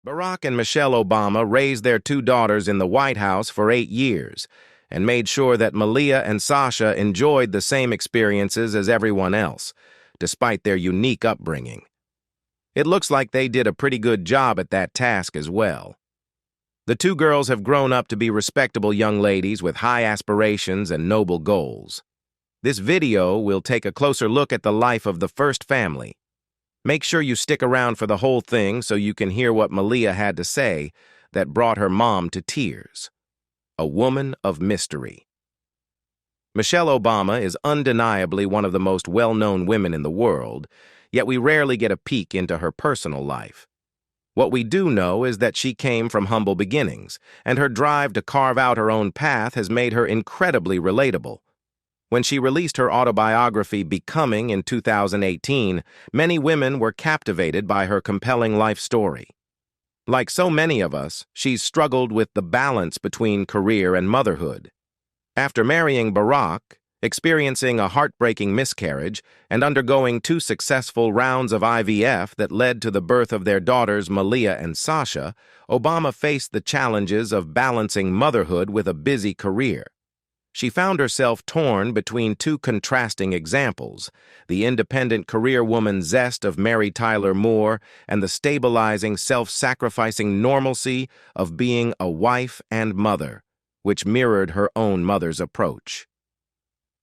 Barack and Michelle Obama raised their two daughters in the White House for 8 years and made sure that Malia and Sasha enjoyed the same experiences as everyone else, despite their unique upbringing. It looks like they did a pretty good job at that task as well. The two girls have grown up to be respectable young ladies with high aspirations and noble goals. This video will take a closer look at the life of the first family. Make sure you stick around for the whole thing so you can hear what Malia had to say that brought her mom to tears. A woman of mystery. Michelle Obama is undeniably one of the most well-known women in the world, yet we rarely get a peek into her personal life. What we do know is that she came from humble beginnings, and her drive to carve out her own path has made her incredibly relatable. When she released her autobiography, Becoming, in 2018, many women were captivated by her compelling life story. Like so many of us, she's struggled with the balance between career and motherhood. After marrying Barack, experiencing a heartbreaking miscarriage, and undergoing 2 successful rounds of IVF that led to the birth of their daughters Malia and Sasha, Obama faced the challenges of balancing motherhood with a busy career. She found herself torn between 2 contrasting examples, the independent career woman zest of Mary Tyler Moore and the stabilizing, self-sacrificing normalcy of being a wife and mother, which mirrored her own mother's approach.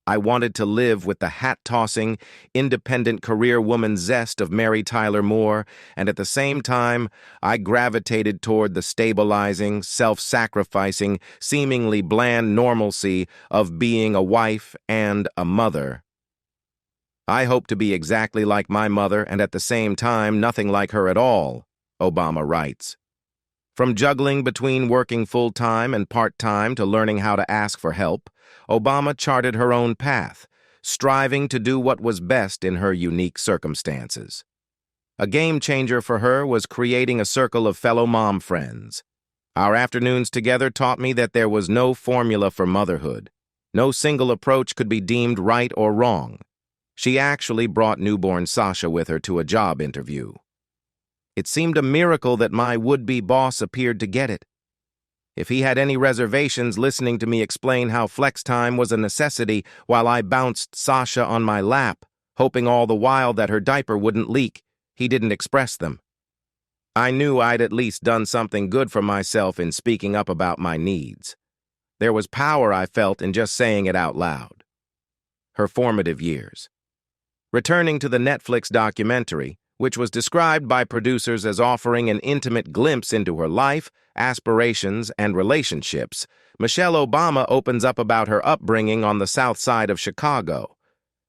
I wanted to live with the hat-tossing, independent career woman zest of Mary Tyler Moore, and at the same time, I gravitated toward the stabilizing, self-sacrificing, seemingly bland normalcy of being a wife and a mother. I hope to be exactly like my mother and at the same time nothing like her at all, Obama writes. From juggling between working full-time and part-time to learning how to ask for help, Obama charted her own path, striving to do what was best in her unique circumstances. A game changer for her was creating a circle of fellow mom friends. Our afternoons together taught me that there was no formula for motherhood. No single approach could be deemed right or wrong. She actually brought newborn Sasha with her to a job interview. It seemed a miracle that my would-be boss appeared to get it. If he had any reservations listening to me explain how flex time was a necessity while I bounced Sasha on my lap, hoping all the while that her diaper wouldn't leak, he didn't express them. I knew I'd at least done something good for myself in speaking up about my needs. There was power I felt in just saying it out loud. Her formative years. Returning to the Netflix documentary, which was described by producers as offering an intimate glimpse into her life, aspirations, and relationships, Michelle Obama opens up about her upbringing on the south side of Chicago.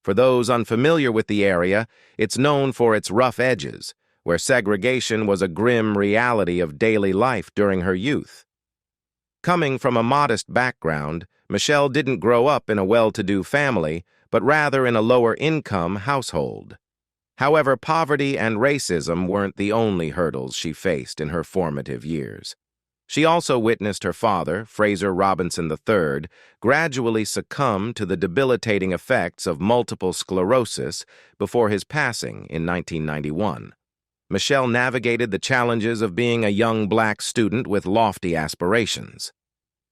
For those unfamiliar with the area, it's known for its rough edges, where segregation was a grim reality of daily life during her youth. Coming from a modest background, Michelle didn't grow up in a well-to-do family, but rather in a lower-income household. However, poverty and racism weren't the only hurdles she faced in her formative years. She also witnessed her father, Fraser Robinson III, gradually succumb to the debilitating effects of multiple sclerosis before his passing in 1991. Michelle navigated the challenges of being a young black student with lofty aspirations.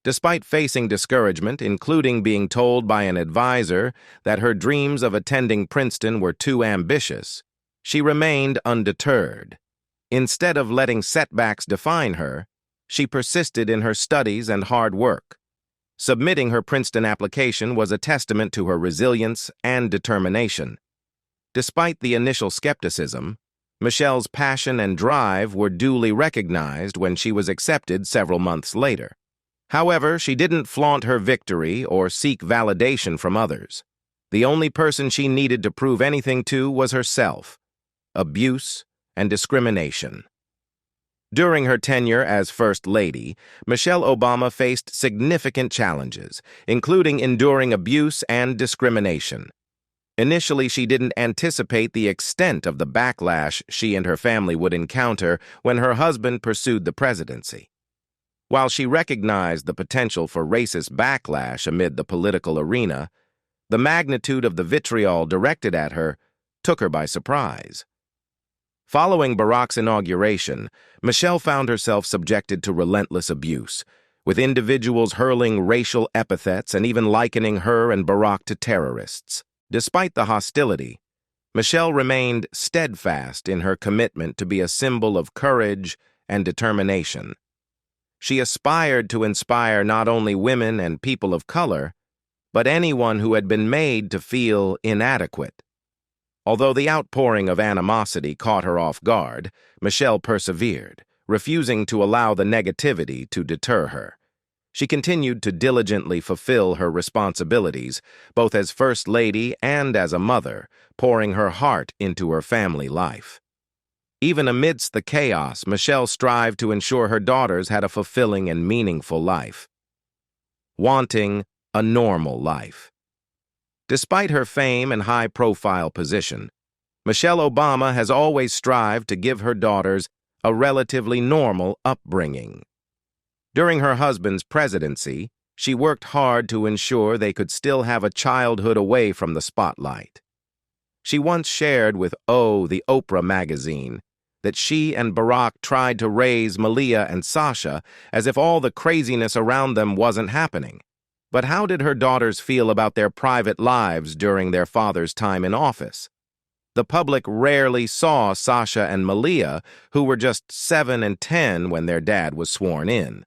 Despite facing discouragement, including being told by an advisor that her dreams of attending Princeton were too ambitious, she remained undeterred. Instead of letting setbacks define her, she persisted in her studies and hard work. Submitting her Princeton application was a testament to her resilience and determination. Despite the initial skepticism, Michelle's passion and drive were duly recognized when she was accepted several months later. However, she didn't flaunt her victory or seek validation from others. The only person she needed to prove anything to was herself. Abuse and discrimination. During her tenure as First Lady, Michelle Obama faced significant challenges, including enduring abuse and discrimination. Initially, she didn't anticipate the extent of the backlash she and her family would encounter when her husband pursued the presidency. While she recognized the potential for racist backlash amid the political arena, the magnitude of the vitriol directed at her took her by surprise. Following Barack's inauguration, Michelle found herself subjected to relentless abuse, with individuals hurling racial epithets and even likening her and Barack to terrorists. Despite the hostility, Michelle remained steadfast in her commitment to be a symbol of courage and determination. She aspired to inspire not only women and people of color, but anyone who had been made to feel inadequate. Although the outpouring of animosity caught her off guard, Michelle persevered, refusing to allow the negativity to deter her. She continued to diligently fulfill her responsibilities, both as First Lady and as a mother, pouring her heart into her family life. Even amidst the chaos, Michelle strived to ensure her daughters had a fulfilling and meaningful life. Wanting a normal life. Despite her fame and high-profile position, Michelle Obama has always strived to give her daughters a relatively normal upbringing. During her husband's presidency, she worked hard to ensure they could still have a childhood away from the spotlight. She once shared with the Oprah magazine, that she and Barack tried to raise Malia and Sasha as if all the craziness around them wasn't happening. But how did her daughters feel about their private lives during their father's time in office? The public rarely saw Sasha and Malia, who were just 7 and 10 when their dad was sworn in.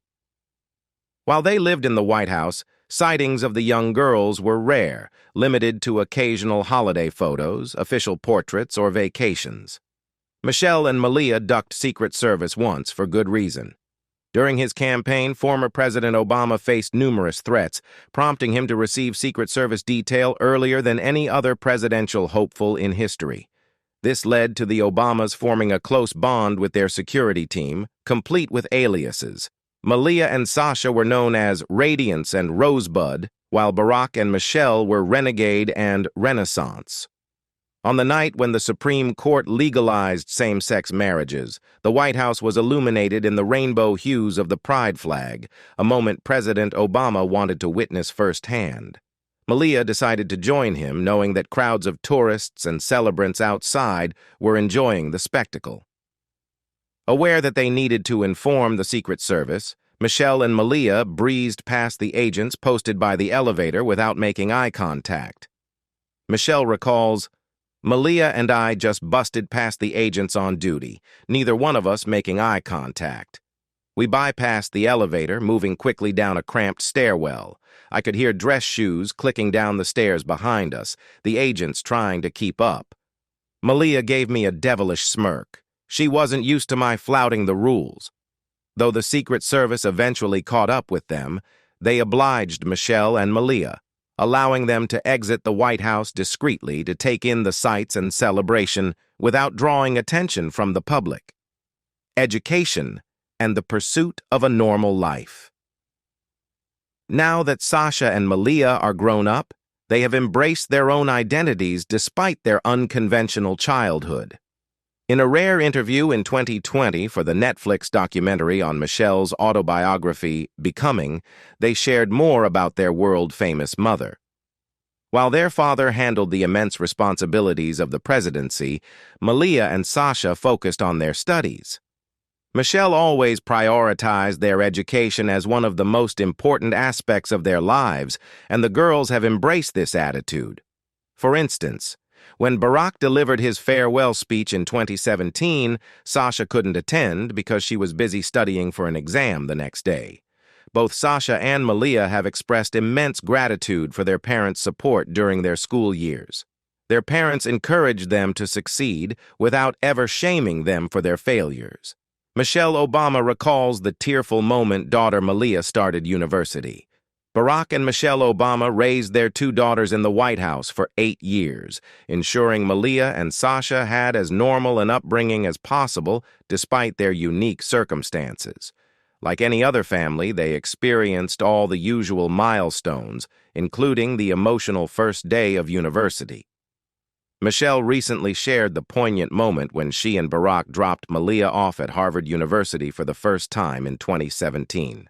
While they lived in the White House, sightings of the young girls were rare, limited to occasional holiday photos, official portraits, or vacations. Michelle and Malia ducked Secret Service once for good reason. During his campaign, former President Obama faced numerous threats, prompting him to receive Secret Service detail earlier than any other presidential hopeful in history. This led to the Obamas forming a close bond with their security team, complete with aliases. Malia and Sasha were known as Radiance and Rosebud, while Barack and Michelle were Renegade and Renaissance. On the night when the Supreme Court legalized same-sex marriages, the White House was illuminated in the rainbow hues of the pride flag, a moment President Obama wanted to witness firsthand. Malia decided to join him, knowing that crowds of tourists and celebrants outside were enjoying the spectacle. Aware that they needed to inform the Secret Service, Michelle and Malia breezed past the agents posted by the elevator without making eye contact. Michelle recalls, "Malia and I just busted past the agents on duty, neither one of us making eye contact. We bypassed the elevator, moving quickly down a cramped stairwell. I could hear dress shoes clicking down the stairs behind us, the agents trying to keep up. Malia gave me a devilish smirk. She wasn't used to my flouting the rules. Though the Secret Service eventually caught up with them, they obliged Michelle and Malia, allowing them to exit the White House discreetly to take in the sights and celebration without drawing attention from the public. Education and the pursuit of a normal life. Now that Sasha and Malia are grown up, they have embraced their own identities despite their unconventional childhood. In a rare interview in 2020 for the Netflix documentary on Michelle's autobiography, Becoming, they shared more about their world-famous mother. While their father handled the immense responsibilities of the presidency, Malia and Sasha focused on their studies. Michelle always prioritized their education as one of the most important aspects of their lives, and the girls have embraced this attitude. For instance, when Barack delivered his farewell speech in 2017, Sasha couldn't attend because she was busy studying for an exam the next day. Both Sasha and Malia have expressed immense gratitude for their parents' support during their school years. Their parents encouraged them to succeed without ever shaming them for their failures. Michelle Obama recalls the tearful moment daughter Malia started university. Barack and Michelle Obama raised their 2 daughters in the White House for 8 years, ensuring Malia and Sasha had as normal an upbringing as possible despite their unique circumstances. Like any other family, they experienced all the usual milestones, including the emotional first day of university. Michelle recently shared the poignant moment when she and Barack dropped Malia off at Harvard University for the first time in 2017.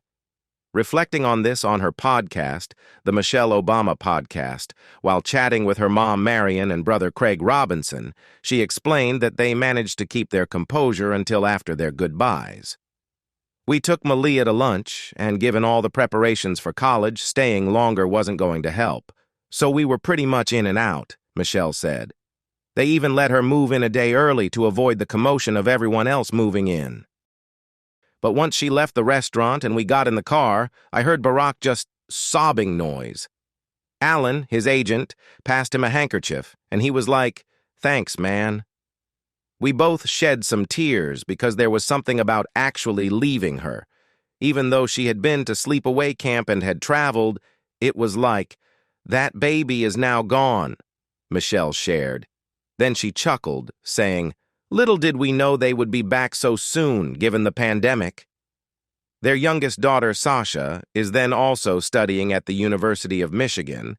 Reflecting on this on her podcast, the Michelle Obama podcast, while chatting with her mom Marion and brother Craig Robinson, she explained that they managed to keep their composure until after their goodbyes. "We took Malia to lunch, and given all the preparations for college, staying longer wasn't going to help. So we were pretty much in and out," Michelle said. "They even let her move in a day early to avoid the commotion of everyone else moving in. But once she left the restaurant and we got in the car, I heard Barack just sobbing noise. Alan, his agent, passed him a handkerchief, and he was like, 'Thanks, man.' We both shed some tears because there was something about actually leaving her. Even though she had been to sleepaway camp and had traveled, it was like, 'That baby is now gone,'" Michelle shared. Then she chuckled, saying, "Little did we know they would be back so soon, given the pandemic." Their youngest daughter, Sasha, is then also studying at the University of Michigan,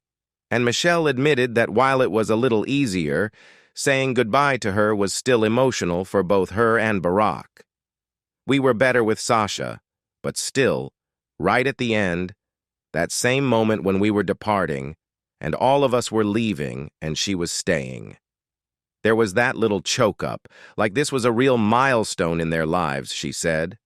and Michelle admitted that while it was a little easier, saying goodbye to her was still emotional for both her and Barack. "We were better with Sasha, but still, right at the end, that same moment when we were departing, and all of us were leaving and she was staying. There was that little choke-up, like this was a real milestone in their lives," she said.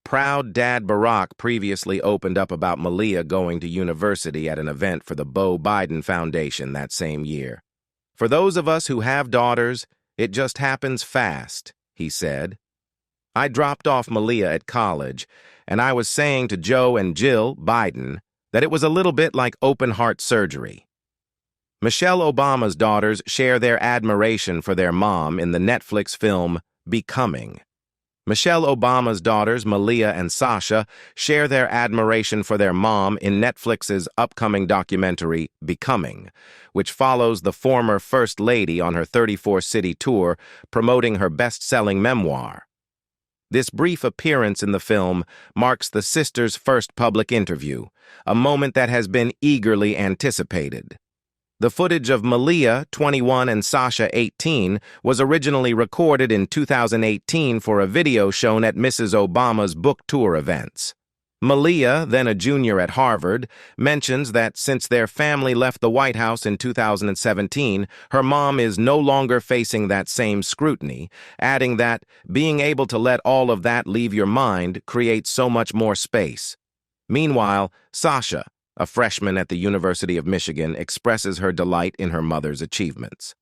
Proud Dad Barack previously opened up about Malia going to university at an event for the Beau Biden Foundation that same year. "For those of us who have daughters, it just happens fast," he said. "I dropped off Malia at college, and I was saying to Joe and Jill Biden that it was a little bit like open-heart surgery." Michelle Obama's daughters share their admiration for their mom in the Netflix film Becoming. Michelle Obama's daughters, Malia and Sasha, share their admiration for their mom in Netflix's upcoming documentary Becoming, which follows the former First Lady on her 34-city tour promoting her best-selling memoir. This brief appearance in the film marks the sisters' first public interview, a moment that has been eagerly anticipated. The footage of Malia, 21, and Sasha, 18, was originally recorded in 2018 for a video shown at Mrs. Obama's book tour events. Malia, then a junior at Harvard, mentions that since their family left the White House in 2017, her mom is no longer facing that same scrutiny, adding that being able to let all of that leave your mind creates so much more space. Meanwhile, Sasha, a freshman at the University of Michigan, expresses her delight in her mother's achievements.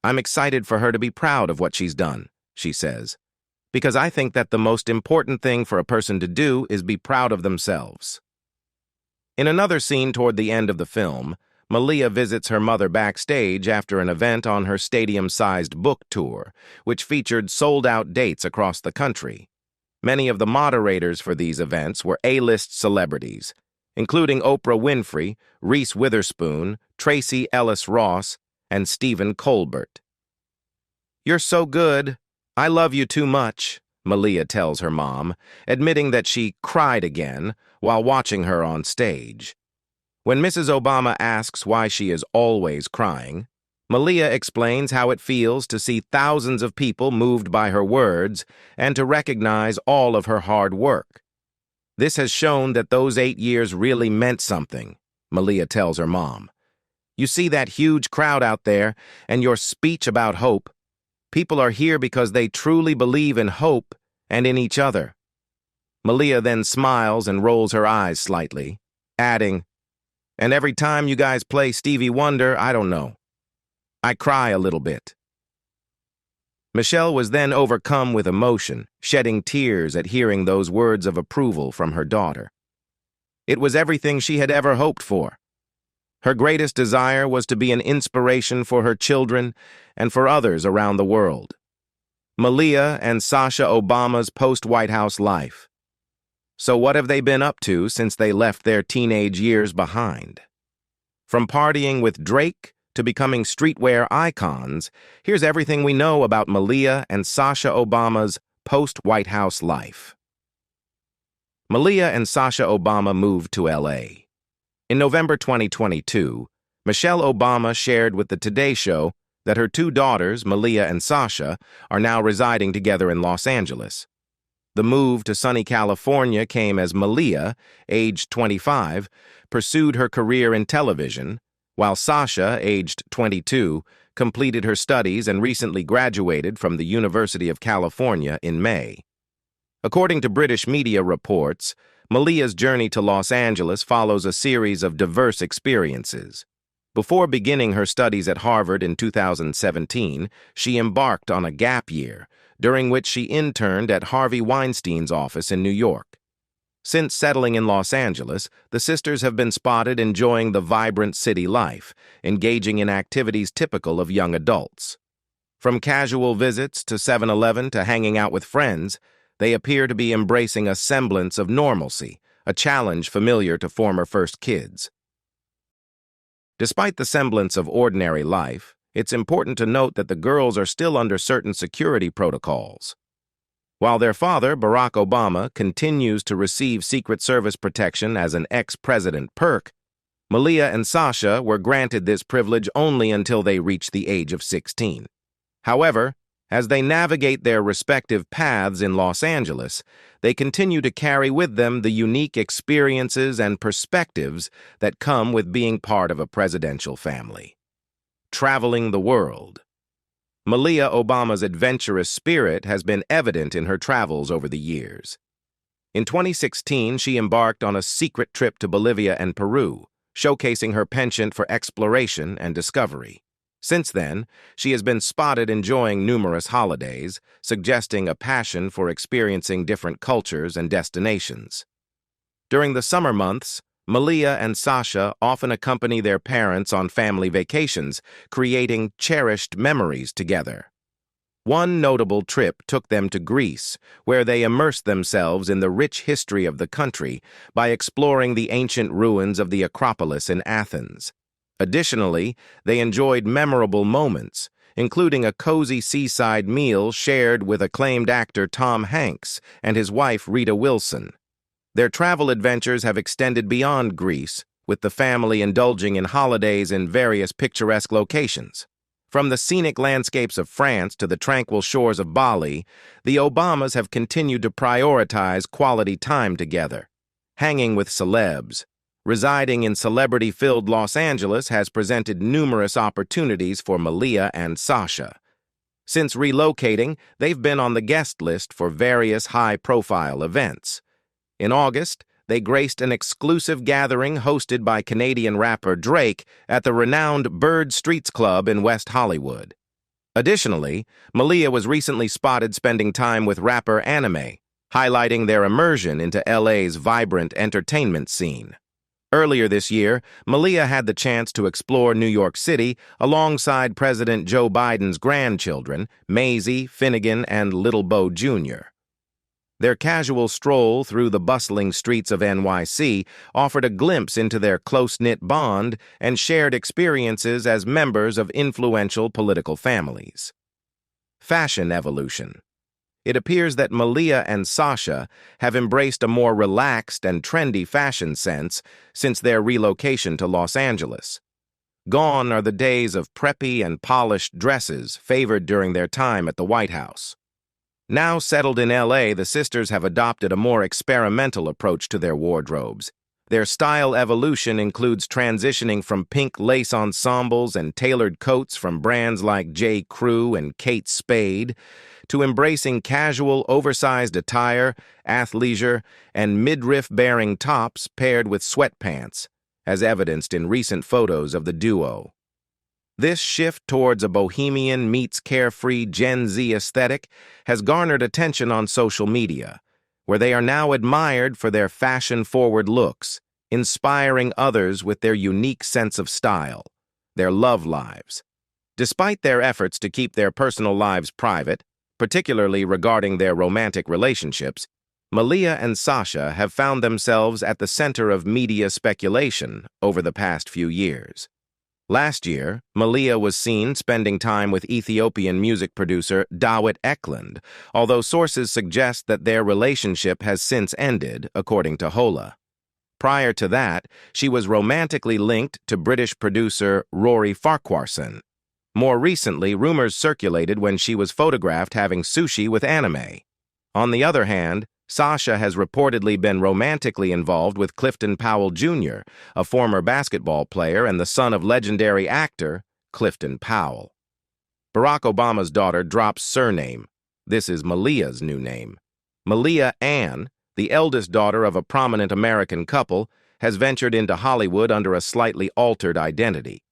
"I'm excited for her to be proud of what she's done," she says, "because I think that the most important thing for a person to do is be proud of themselves." In another scene toward the end of the film, Malia visits her mother backstage after an event on her stadium-sized book tour, which featured sold-out dates across the country. Many of the moderators for these events were A-list celebrities, including Oprah Winfrey, Reese Witherspoon, Tracy Ellis Ross, and Stephen Colbert. "You're so good. I love you too much," Malia tells her mom, admitting that she cried again while watching her on stage. When Mrs. Obama asks why she is always crying, Malia explains how it feels to see thousands of people moved by her words and to recognize all of her hard work. "This has shown that those 8 years really meant something," Malia tells her mom. "You see that huge crowd out there and your speech about hope. People are here because they truly believe in hope and in each other." Malia then smiles and rolls her eyes slightly, adding, "And every time you guys play Stevie Wonder, I don't know, I cry a little bit." Michelle was then overcome with emotion, shedding tears at hearing those words of approval from her daughter. It was everything she had ever hoped for. Her greatest desire was to be an inspiration for her children and for others around the world. Malia and Sasha Obama's post-White House life. So what have they been up to since they left their teenage years behind? From partying with Drake to becoming streetwear icons, here's everything we know about Malia and Sasha Obama's post-White House life. Malia and Sasha Obama moved to L.A. In November 2022, Michelle Obama shared with the Today Show that her 2 daughters, Malia and Sasha, are now residing together in Los Angeles. The move to sunny California came as Malia, aged 25, pursued her career in television, while Sasha, aged 22, completed her studies and recently graduated from the University of California in May. According to British media reports, Malia's journey to Los Angeles follows a series of diverse experiences. Before beginning her studies at Harvard in 2017, she embarked on a gap year, during which she interned at Harvey Weinstein's office in New York. Since settling in Los Angeles, the sisters have been spotted enjoying the vibrant city life, engaging in activities typical of young adults. From casual visits to 7-Eleven to hanging out with friends, they appear to be embracing a semblance of normalcy, a challenge familiar to former first kids. Despite the semblance of ordinary life, it's important to note that the girls are still under certain security protocols. While their father, Barack Obama, continues to receive Secret Service protection as an ex-president perk, Malia and Sasha were granted this privilege only until they reached the age of 16. However, as they navigate their respective paths in Los Angeles, they continue to carry with them the unique experiences and perspectives that come with being part of a presidential family. Traveling the world. Malia Obama's adventurous spirit has been evident in her travels over the years. In 2016, she embarked on a secret trip to Bolivia and Peru, showcasing her penchant for exploration and discovery. Since then, she has been spotted enjoying numerous holidays, suggesting a passion for experiencing different cultures and destinations. During the summer months, Malia and Sasha often accompany their parents on family vacations, creating cherished memories together. One notable trip took them to Greece, where they immersed themselves in the rich history of the country by exploring the ancient ruins of the Acropolis in Athens. Additionally, they enjoyed memorable moments, including a cozy seaside meal shared with acclaimed actor Tom Hanks and his wife Rita Wilson. Their travel adventures have extended beyond Greece, with the family indulging in holidays in various picturesque locations. From the scenic landscapes of France to the tranquil shores of Bali, the Obamas have continued to prioritize quality time together. Hanging with celebs, residing in celebrity-filled Los Angeles has presented numerous opportunities for Malia and Sasha. Since relocating, they've been on the guest list for various high-profile events. In August, they graced an exclusive gathering hosted by Canadian rapper Drake at the renowned Bird Streets Club in West Hollywood. Additionally, Malia was recently spotted spending time with rapper Anime, highlighting their immersion into LA's vibrant entertainment scene. Earlier this year, Malia had the chance to explore New York City alongside President Joe Biden's grandchildren, Maisie, Finnegan, and Little Bo Jr. Their casual stroll through the bustling streets of NYC offered a glimpse into their close-knit bond and shared experiences as members of influential political families. Fashion evolution. It appears that Malia and Sasha have embraced a more relaxed and trendy fashion sense since their relocation to Los Angeles. Gone are the days of preppy and polished dresses favored during their time at the White House. Now settled in LA, the sisters have adopted a more experimental approach to their wardrobes. Their style evolution includes transitioning from pink lace ensembles and tailored coats from brands like J. Crew and Kate Spade to embracing casual, oversized attire, athleisure, and midriff-bearing tops paired with sweatpants, as evidenced in recent photos of the duo. This shift towards a bohemian meets carefree Gen Z aesthetic has garnered attention on social media, where they are now admired for their fashion-forward looks, inspiring others with their unique sense of style, their love lives. Despite their efforts to keep their personal lives private, particularly regarding their romantic relationships, Malia and Sasha have found themselves at the center of media speculation over the past few years. Last year, Malia was seen spending time with Ethiopian music producer Dawit Eklund, although sources suggest that their relationship has since ended, according to Hola. Prior to that, she was romantically linked to British producer Rory Farquharson. More recently, rumors circulated when she was photographed having sushi with Anime. On the other hand, Sasha has reportedly been romantically involved with Clifton Powell Jr., a former basketball player and the son of legendary actor Clifton Powell. Barack Obama's daughter drops surname. This is Malia's new name. Malia Ann, the eldest daughter of a prominent American couple, has ventured into Hollywood under a slightly altered identity.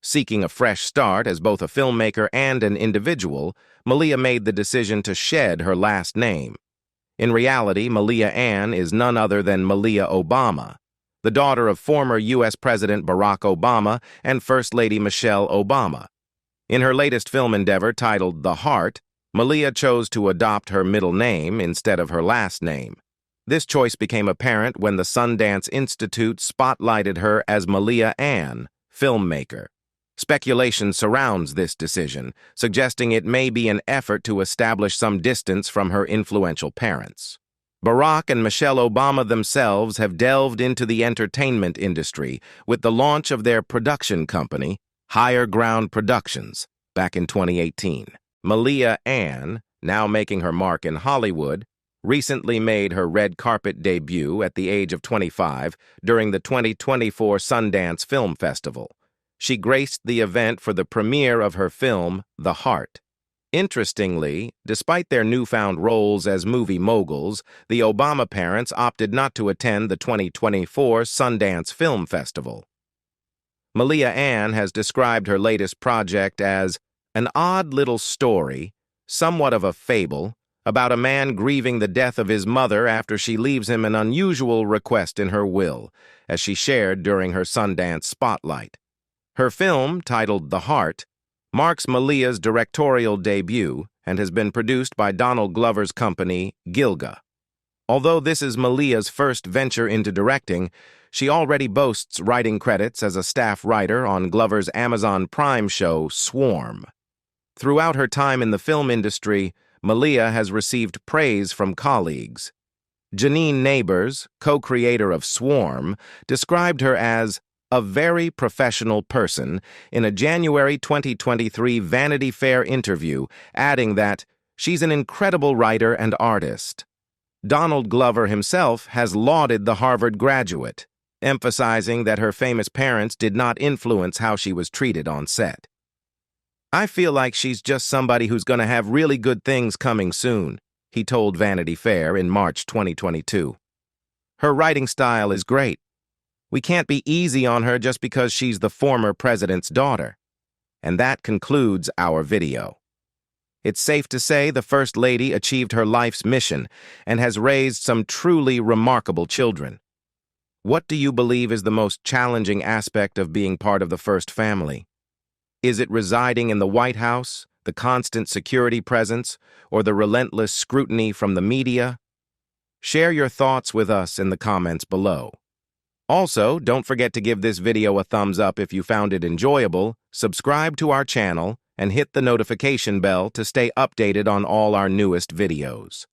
Seeking a fresh start as both a filmmaker and an individual, Malia made the decision to shed her last name. In reality, Malia Ann is none other than Malia Obama, the daughter of former U.S. President Barack Obama and First Lady Michelle Obama. In her latest film endeavor titled The Heart, Malia chose to adopt her middle name instead of her last name. This choice became apparent when the Sundance Institute spotlighted her as Malia Ann, filmmaker. Speculation surrounds this decision, suggesting it may be an effort to establish some distance from her influential parents. Barack and Michelle Obama themselves have delved into the entertainment industry with the launch of their production company, Higher Ground Productions, back in 2018. Malia Ann, now making her mark in Hollywood, recently made her red carpet debut at the age of 25 during the 2024 Sundance Film Festival. She graced the event for the premiere of her film, The Heart. Interestingly, despite their newfound roles as movie moguls, the Obama parents opted not to attend the 2024 Sundance Film Festival. Malia Ann has described her latest project as an odd little story, somewhat of a fable, about a man grieving the death of his mother after she leaves him an unusual request in her will, as she shared during her Sundance spotlight. Her film, titled The Heart, marks Malia's directorial debut and has been produced by Donald Glover's company, Gilga. Although this is Malia's first venture into directing, she already boasts writing credits as a staff writer on Glover's Amazon Prime show, Swarm. Throughout her time in the film industry, Malia has received praise from colleagues. Janine Neighbors, co-creator of Swarm, described her as a very professional person in a January 2023 Vanity Fair interview, adding that she's an incredible writer and artist. Donald Glover himself has lauded the Harvard graduate, emphasizing that her famous parents did not influence how she was treated on set. "I feel like she's just somebody who's going to have really good things coming soon," he told Vanity Fair in March 2022. "Her writing style is great. We can't be easy on her just because she's the former president's daughter." And that concludes our video. It's safe to say the First Lady achieved her life's mission and has raised some truly remarkable children. What do you believe is the most challenging aspect of being part of the First Family? Is it residing in the White House, the constant security presence, or the relentless scrutiny from the media? Share your thoughts with us in the comments below. Also, don't forget to give this video a thumbs up if you found it enjoyable, subscribe to our channel, and hit the notification bell to stay updated on all our newest videos.